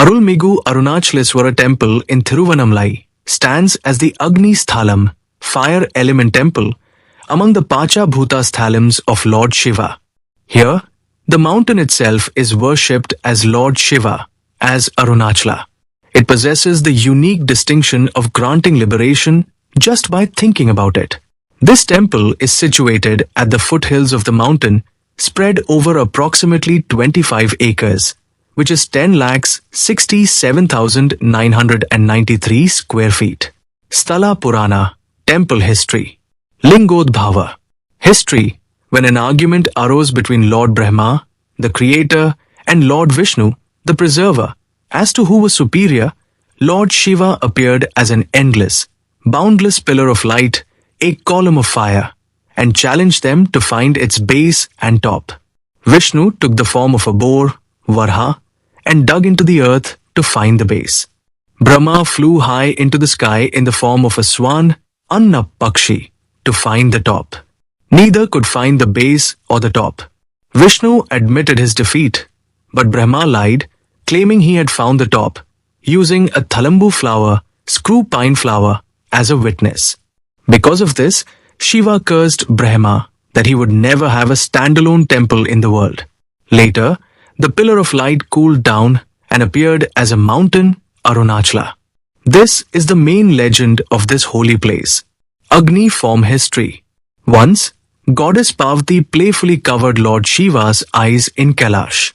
Arulmigu Arunachaleswarar Temple in Thiruvannamalai stands as the Agni Sthalam, fire element temple, among the Pancha Bhoota Sthalams of Lord Shiva. Here, the mountain itself is worshipped as Lord Shiva, as Arunachala. It possesses the unique distinction of granting liberation just by thinking about it. This temple is situated at the foothills of the mountain, spread over approximately 25 acres, which is 10,67,993 square feet. Sthala Purana, Temple History. Lingodbhavar. History, when an argument arose between Lord Brahma, the creator, and Lord Vishnu, the preserver, as to who was superior, Lord Shiva appeared as an endless, boundless pillar of light, a column of fire, and challenged them to find its base and top. Vishnu took the form of a boar, Varha, and dug into the earth to find the base. Brahma flew high into the sky in the form of a swan, Anna Pakshi, to find the top. Neither could find the base or the top. Vishnu admitted his defeat, but Brahma lied, claiming he had found the top, using a thalambu flower, screw pine flower, as a witness. Because of this, Shiva cursed Brahma that he would never have a standalone temple in the world. Later, the pillar of light cooled down and appeared as a mountain, Arunachala. This is the main legend of this holy place. Agni form history. Once, Goddess Parvati playfully covered Lord Shiva's eyes in Kailash.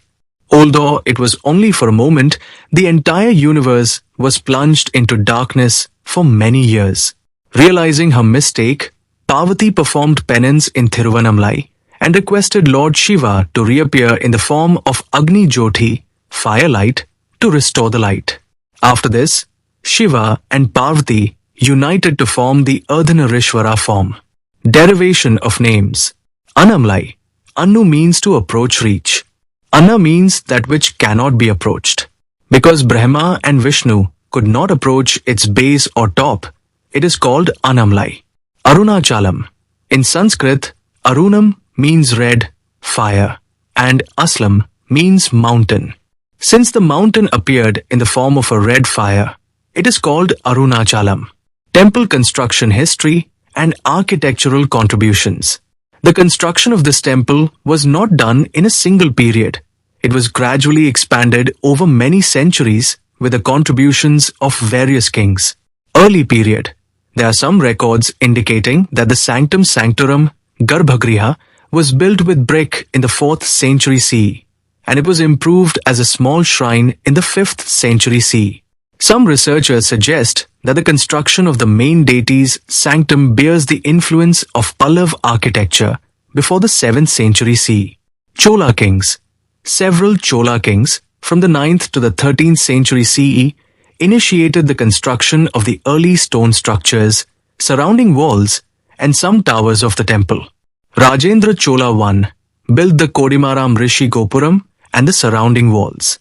Although it was only for a moment, the entire universe was plunged into darkness for many years. Realizing her mistake, Parvati performed penance in Thiruvannamalai and requested Lord Shiva to reappear in the form of Agni Jyoti, firelight, to restore the light. After this, Shiva and Parvati united to form the Ardhanarishvara form. Derivation of names. Annamalai. Annu means to approach reach. Anna means that which cannot be approached. Because Brahma and Vishnu could not approach its base or top, it is called Annamalai. Arunachalam. In Sanskrit, Arunam means red, fire, and Aslam means mountain. Since the mountain appeared in the form of a red fire, it is called Arunachalam. Temple construction history and architectural contributions. The construction of this temple was not done in a single period. It was gradually expanded over many centuries with the contributions of various kings. Early period. There are some records indicating that the Sanctum Sanctorum, Garbhagriha, was built with brick in the 4th century CE, and it was improved as a small shrine in the 5th century CE. Some researchers suggest that the construction of the main deity's sanctum bears the influence of Pallav architecture before the 7th century CE. Chola kings. Several Chola kings from the 9th to the 13th century CE initiated the construction of the early stone structures, surrounding walls, and some towers of the temple. Rajendra Chola I built the Kodimaram Rishi Gopuram and the surrounding walls.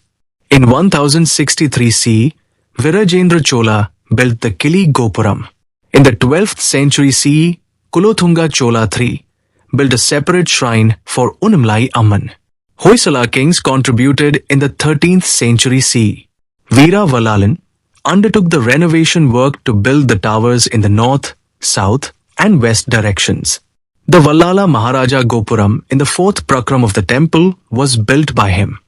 In 1063 CE, Virajendra Chola built the Kili Gopuram. In the 12th century CE, Kulothunga Chola III built a separate shrine for Unnamlai Amman. Hoysala kings contributed in the 13th century CE. Veera Vallalan undertook the renovation work to build the towers in the north, south, and west directions. The Vallala Maharaja Gopuram in the 4th Prakram of the temple was built by him.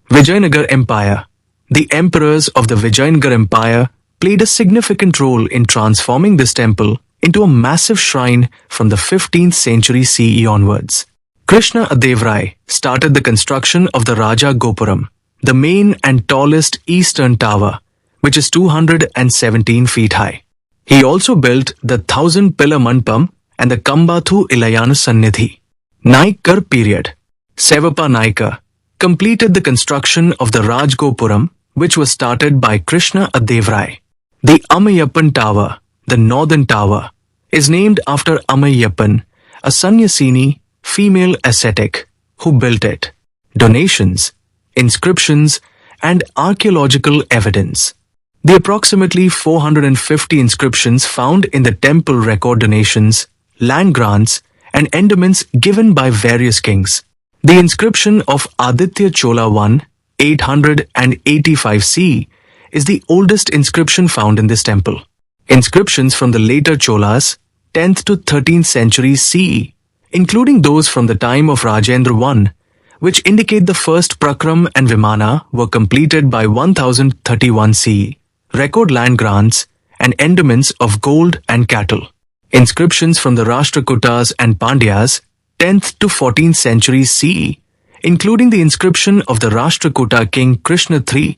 Vijayanagara Empire. The emperors of the Vijayanagara Empire played a significant role in transforming this temple into a massive shrine from the 15th century CE onwards. Krishna Adevrai started the construction of the Raja Gopuram, the main and tallest eastern tower, which is 217 feet high. He also built the 1000-pillar mandapam and the Kambathu Ilayana Sannidhi. Naikar period. Sevappa Naika completed the construction of the Raj Gopuram, which was started by Krishna Adevrai. The Ammayappan Tower, the northern tower, is named after Ammayappan, a Sannyasini, female ascetic, who built it. Donations, inscriptions, and archaeological evidence. The approximately 450 inscriptions found in the temple record donations, land grants, and endowments given by various kings. The inscription of Aditya Chola I, 885 CE, is the oldest inscription found in this temple. Inscriptions from the later Cholas, 10th to 13th centuries CE, including those from the time of Rajendra I, which indicate the first Prakram and Vimana were completed by 1031 CE, record land grants and endowments of gold and cattle. Inscriptions from the Rashtrakutas and Pandyas, 10th to 14th centuries CE, including the inscription of the Rashtrakuta king Krishna III,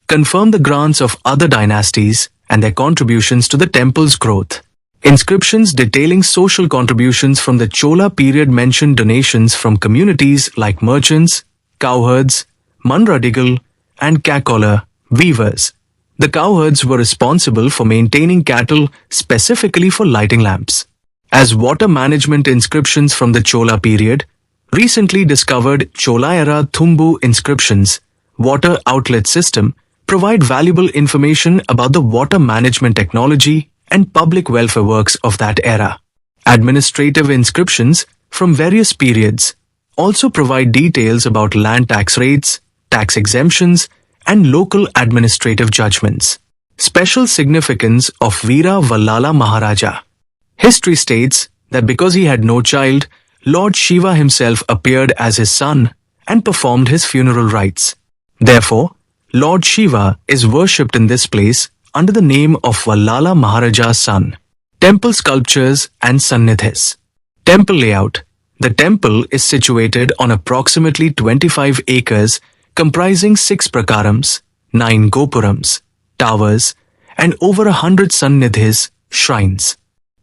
confirm the grants of other dynasties and their contributions to the temple's growth. Inscriptions detailing social contributions from the Chola period mention donations from communities like merchants, cowherds, Manradigal, and Kakola weavers. The cowherds were responsible for maintaining cattle specifically for lighting lamps. As water management inscriptions from the Chola period, recently discovered Chola-era Thumbu inscriptions, water outlet system, provide valuable information about the water management technology and public welfare works of that era. Administrative inscriptions from various periods also provide details about land tax rates, tax exemptions, and local administrative judgments. Special significance of Veera Vallala Maharaja. History states that because he had no child, Lord Shiva himself appeared as his son and performed his funeral rites. Therefore, Lord Shiva is worshipped in this place under the name of Vallala Maharaja's son. Temple sculptures and sannidhis. Temple layout. The temple is situated on approximately 25 acres comprising 6 prakarams, 9 gopurams, towers, and over 100 sannidhis, shrines.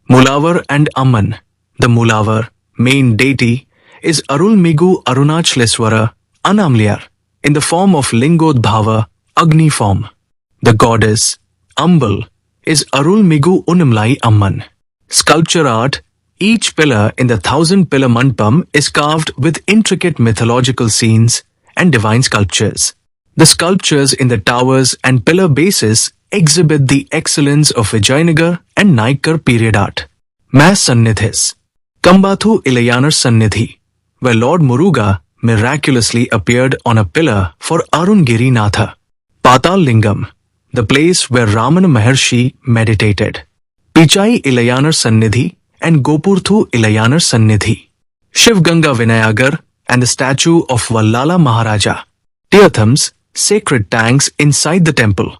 Mulavar and Amman. The Mulavar, main deity, is Arulmigu Arunachaleswarar Temple in the form of Lingodbhavar, Agni form. The goddess, Ambal, is Arulmigu Arunachaleswarar Amman. Sculpture art. Each pillar in the 1000-pillar mandapam is carved with intricate mythological scenes and divine sculptures. The sculptures in the towers and pillar bases exhibit the excellence of Vijayanagara and Nayakar period art. Mass Sannidhis. Kambathu Ilayanar Sannidhi, where Lord Muruga miraculously appeared on a pillar for Arungiri Natha. Patal Lingam, the place where Ramana Maharshi meditated. Pichai Ilayanar Sannidhi and Gopurthu Ilayanar Sannidhi. Shiv Ganga Vinayagar and the statue of Vallala Maharaja. Tirthams, sacred tanks inside the temple.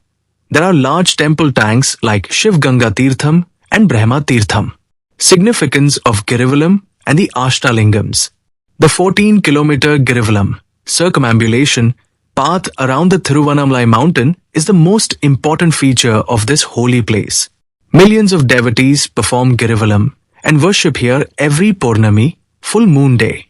There are large temple tanks like Shiv Ganga Tirtham and Brahma Tirtham. Significance of Girivalam and the Ashta Lingams. The 14-kilometer Girivalam circumambulation path around the Thiruvannamalai mountain is the most important feature of this holy place. Millions of devotees perform Girivalam and worship here every Purnami, full moon day.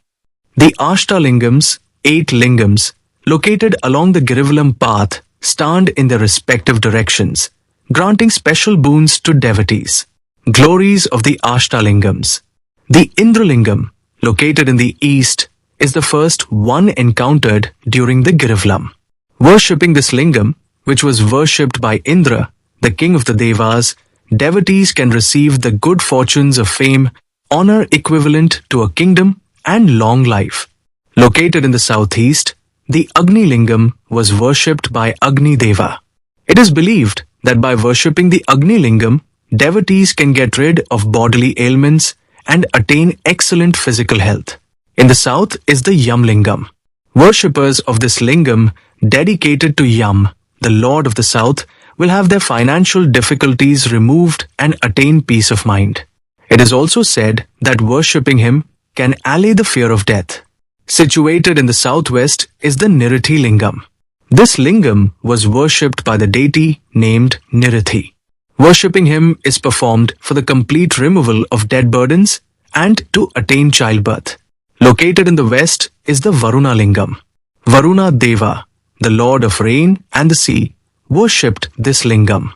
The Ashta Lingams, 8 lingams, located along the Girivalam path, stand in their respective directions, granting special boons to devotees. Glories of the Ashta Lingams. The Indralingam, located in the east, is the first one encountered during the Girivalam. Worshipping this lingam, which was worshipped by Indra, the king of the Devas, devotees can receive the good fortunes of fame, honor equivalent to a kingdom, and long life. Located in the southeast, the Agni Lingam was worshipped by Agni Deva. It is believed that by worshipping the Agni Lingam, devotees can get rid of bodily ailments and attain excellent physical health. In the south is the Yam Lingam. Worshippers of this lingam dedicated to Yam, the lord of the south, will have their financial difficulties removed and attain peace of mind. It is also said that worshipping him can allay the fear of death. Situated in the southwest is the Nirithi Lingam. This lingam was worshipped by the deity named Nirithi. Worshipping him is performed for the complete removal of dead burdens and to attain childbirth. Located in the west is the Varuna Lingam. Varuna Deva, the lord of rain and the sea, worshipped this lingam.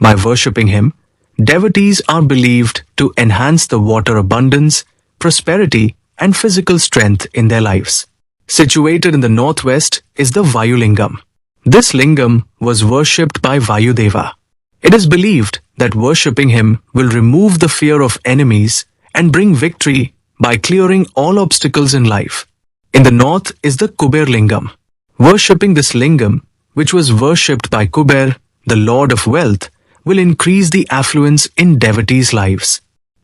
By worshipping him, devotees are believed to enhance the water abundance, prosperity, and physical strength in their lives. Situated in the northwest is the Vayu Lingam. This lingam was worshipped by Vayudeva. It is believed that worshipping him will remove the fear of enemies and bring victory by clearing all obstacles in life. In the north is the Kuber Lingam. Worshipping this lingam, which was worshipped by Kuber, the Lord of Wealth, will increase the affluence in devotees' lives.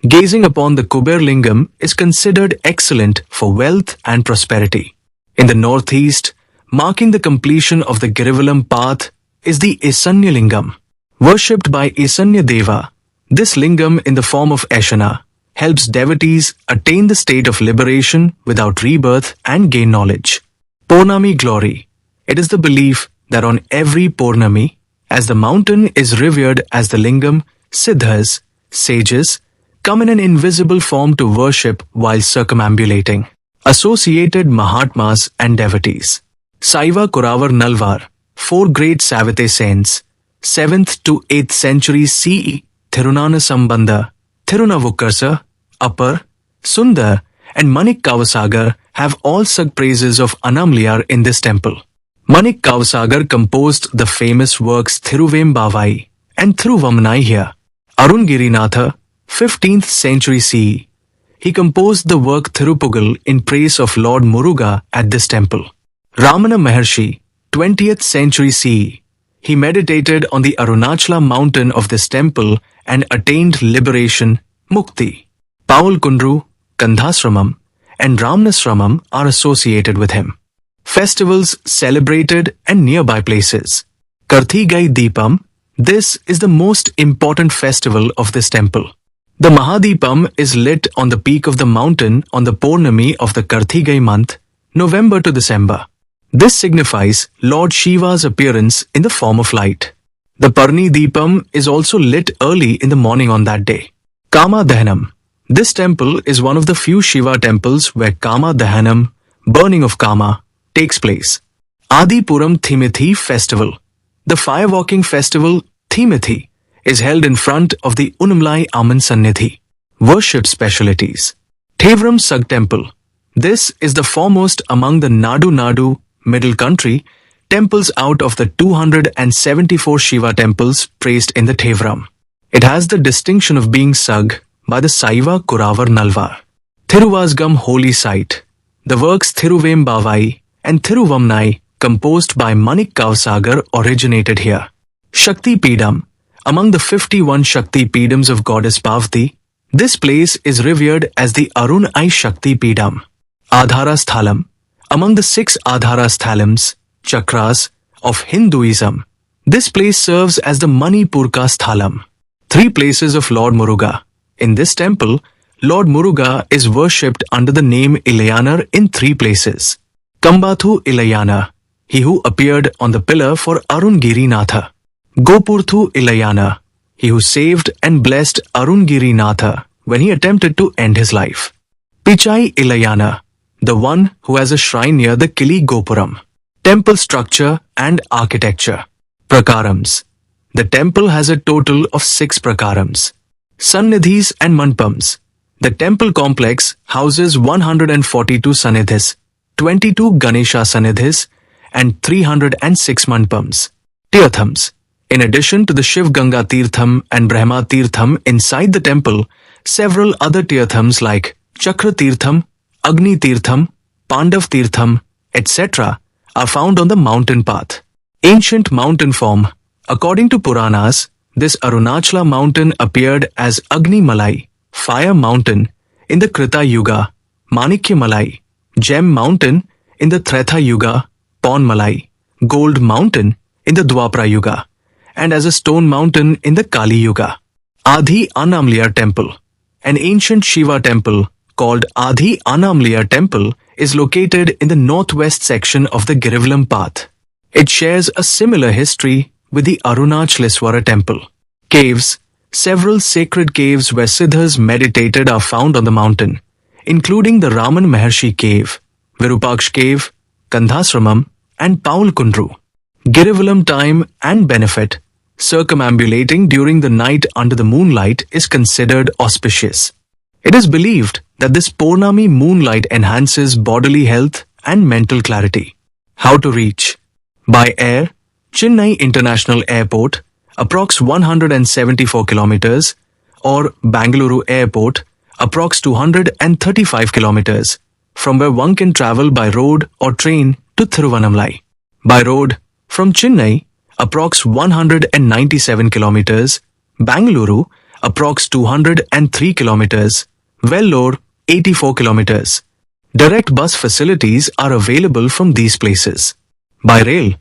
Gazing upon the Kuber Lingam is considered excellent for wealth and prosperity. In the northeast, marking the completion of the Girivalam path, is the Isanya Lingam. Worshipped by Isanya Deva, this lingam in the form of Eshana helps devotees attain the state of liberation without rebirth and gain knowledge. Purnami glory. It is the belief that on every Purnami, as the mountain is revered as the lingam, siddhas, sages, come in an invisible form to worship while circumambulating. Associated Mahatmas and devotees. Saiva Kuravar Nalvar, 4 great Savate saints, 7th to 8th century CE, Thirunana Sambandha, Thirunavukarsa, Appar, Sundar, and Manik Kavasagar have all sung praises of Annamlayar in this temple. Manik Kavasagar composed the famous works Thiruvannamalai and Thiruvannamalai here. Arungirinatha, 15th century CE. He composed the work Thirupugal in praise of Lord Muruga at this temple. Ramana Maharshi, 20th century CE. He meditated on the Arunachala mountain of this temple and attained liberation, Mukti. Paul Kundru, Kandhasramam, and Ramnasramam are associated with him. Festivals celebrated and nearby places. Karthigai Deepam, this is the most important festival of this temple. The Mahadipam is lit on the peak of the mountain on the Purnami of the Karthigai month, November to December. This signifies Lord Shiva's appearance in the form of light. The Parni Deepam is also lit early in the morning on that day. Kama Dahanam. This temple is one of the few Shiva temples where Kama Dahanam, burning of Kama, takes place. Adipuram Thimithi Festival. The firewalking festival Thimithi is held in front of the Unnamlai Amman Sannidhi. Worship specialities. Thevram Sag Temple. This is the foremost among the Nadu Middle Country temples out of the 274 Shiva temples praised in the Thevram. It has the distinction of being sug by the Saiva Kuravar Nalvar. Thiruvasgam Holy Site. The works Thiruvambavai and Thiruvamnai, composed by Manik Kavasagar, originated here. Shakti Pedam. Among the 51 Shakti Pedams of Goddess Parvati, this place is revered as the Arunai Shakti Pedam. Adhara Sthalam. Among the 6 Adhara Sthalams, chakras, of Hinduism, this place serves as the Manipurka Sthalam. 3 places of Lord Muruga. In this temple, Lord Muruga is worshipped under the name Ilayanar in 3 places. Kambathu Ilayana, he who appeared on the pillar for Arungirinatha. Gopurthu Ilayana, he who saved and blessed Arungirinatha when he attempted to end his life. Pichai Ilayana, the one who has a shrine near the Kili Gopuram. Temple structure and architecture. Prakarams. The temple has a total of 6 prakarams. Sannidhis and mandapams. The temple complex houses 142 sannidhis, 22 Ganesha sannidhis, and 306 mandapams. Tirthams. In addition to the Shiv Ganga Tirtham and Brahma Tirtham inside the temple, several other tirthams like Chakra Tirtham, Agni Tirtham, Pandav Tirtham, etc. are found on the mountain path. Ancient mountain form. According to Puranas, this Arunachala mountain appeared as Agni Malai, fire mountain, in the Krita Yuga, Manikya Malai, gem mountain in the Treta Yuga, Pon Malai, gold mountain in the Dwapara Yuga, and as a stone mountain in the Kali Yuga. Adi Annamlayar Temple. An ancient Shiva temple called Adi Annamlayar Temple is located in the northwest section of the Girivalam path. It shares a similar history with the Arunachaleswarar Temple. Caves. Several sacred caves where Siddhas meditated are found on the mountain, including the Raman Maharshi Cave, Virupaksh Cave, Kandhasramam, and Paul Kundru. Girivalam time and benefit. Circumambulating during the night under the moonlight is considered auspicious. It is believed that this Purnami moonlight enhances bodily health and mental clarity. How to reach? By air, Chennai International Airport, approx 174 kilometers, or Bangalore Airport, approx 235 kilometers, from where one can travel by road or train to Thiruvannamalai. By road, from Chennai, approx 197 kilometers, Bangalore, approx 203 kilometers, Vellore, 84 kilometers. Direct bus facilities are available from these places. By rail,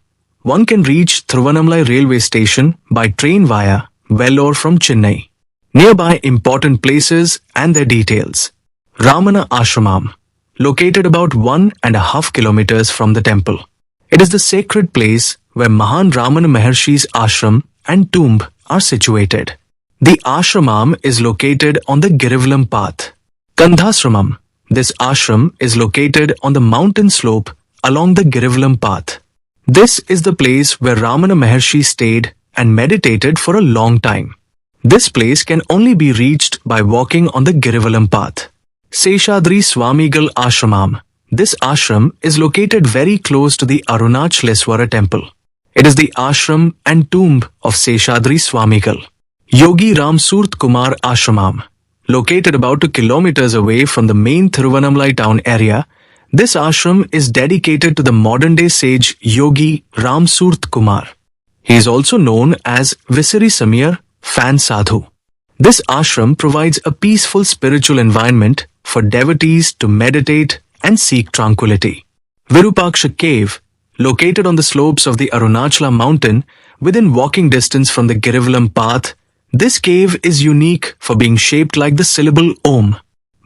one can reach Thiruvannamalai railway station by train via Vellore from Chennai. Nearby important places and their details. Ramana Ashramam, located about 1.5 kilometers from the temple. It is the sacred place where Mahan Ramana Maharshi's ashram and tomb are situated. The ashramam is located on the Girivalam path. Kandhasramam, this ashram is located on the mountain slope along the Girivalam path. This is the place where Ramana Maharshi stayed and meditated for a long time. This place can only be reached by walking on the Girivalam path. Seshadri Swamigal Ashramam. This ashram is located very close to the Arunachaleswarar Temple. It is the ashram and tomb of Seshadri Swamigal. Yogi Ram Surt Kumar Ashramam. Located about 2 kilometers away from the main Thiruvannamalai town area, this ashram is dedicated to the modern-day sage Yogi Ram Surt Kumar. He is also known as Visari Samir, Fan Sadhu. This ashram provides a peaceful spiritual environment for devotees to meditate and seek tranquility. Virupaksha Cave, located on the slopes of the Arunachala mountain within walking distance from the Girivalam path, this cave is unique for being shaped like the syllable Om.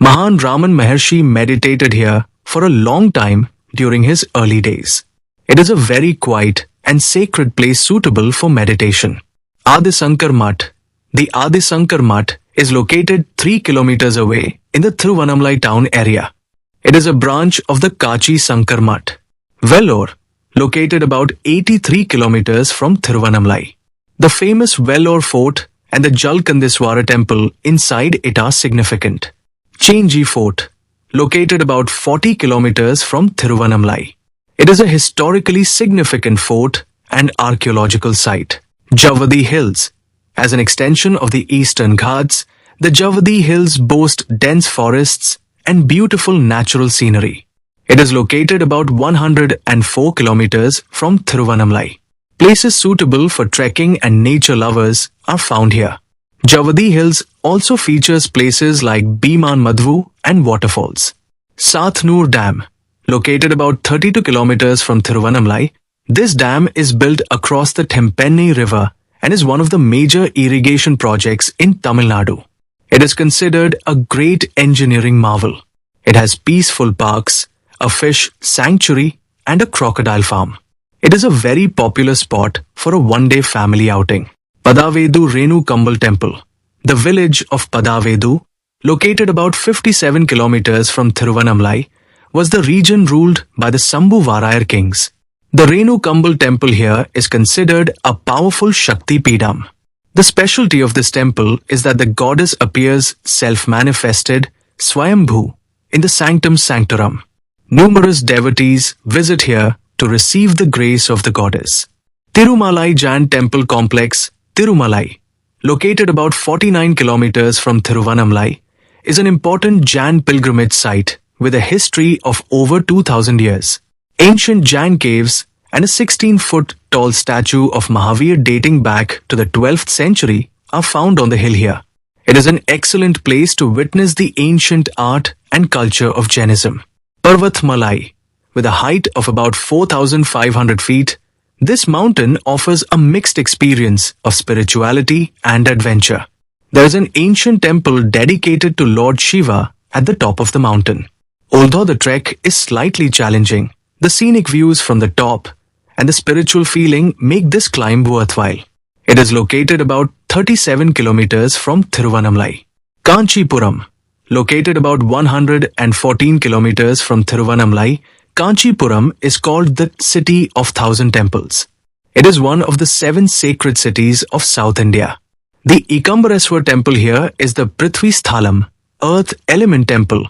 Mahan Raman Maharshi meditated here for a long time during his early days. It is a very quiet and sacred place suitable for meditation. Adisankar Mutt. The Adisankar Mutt is located 3 kilometers away in the Thiruvannamalai town area. It is a branch of the Kachi Sankar Mutt. Vellore, located about 83 kilometers from Thiruvannamalai. The famous Vellore Fort and the Jalkandeswara Temple inside it are significant. Chenji Fort, located about 40 kilometers from Thiruvannamalai. It is a historically significant fort and archaeological site. Javadi Hills. As an extension of the Eastern Ghats, the Javadi Hills boast dense forests and beautiful natural scenery. It is located about 104 kilometers from Thiruvannamalai. Places suitable for trekking and nature lovers are found here. Javadi Hills also features places like Bhiman Madhvu and waterfalls. Sathnur Dam. Located about 32 kilometers from Thiruvannamalai, this dam is built across the Thempennai River and is one of the major irrigation projects in Tamil Nadu. It is considered a great engineering marvel. It has peaceful parks, a fish sanctuary, and a crocodile farm. It is a very popular spot for a one-day family outing. Padavedu Renu Kambal Temple. The village of Padavedu, located about 57 kilometers from Thiruvannamalai, was the region ruled by the Sambhu Varayar kings. The Renu Kambal temple here is considered a powerful Shakti Peedam. The specialty of this temple is that the goddess appears self-manifested, Swayambhu, in the sanctum sanctorum. Numerous devotees visit here to receive the grace of the goddess. Tirumalai Jain Temple Complex, Tirumalai, located about 49 kilometers from Thiruvannamalai, is an important Jain pilgrimage site with a history of over 2000 years. Ancient Jain caves and a 16-foot tall statue of Mahavir dating back to the 12th century are found on the hill here. It is an excellent place to witness the ancient art and culture of Jainism. Parvatmalai. With a height of about 4,500 feet, this mountain offers a mixed experience of spirituality and adventure. There is an ancient temple dedicated to Lord Shiva at the top of the mountain. Although the trek is slightly challenging, the scenic views from the top and the spiritual feeling make this climb worthwhile. It is located about 37 kilometers from Thiruvannamalai. Kanchipuram. Located about 114 kilometers from Thiruvannamalai, Kanchipuram is called the City of Thousand Temples. It is one of the 7 sacred cities of South India. The Ekambareswar temple here is the Prithvi Sthalam, Earth Element Temple,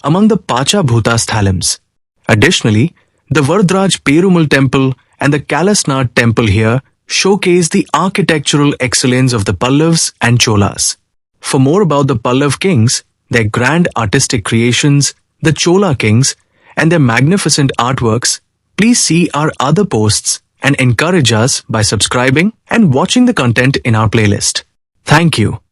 among the Pancha Bhoota Sthalams. Additionally, the Vardraj Perumal Temple and the Kalasnath Temple here showcase the architectural excellence of the Pallavs and Cholas. For more about the Pallav kings, their grand artistic creations, the Chola kings, and their magnificent artworks, please see our other posts and encourage us by subscribing and watching the content in our playlist. Thank you.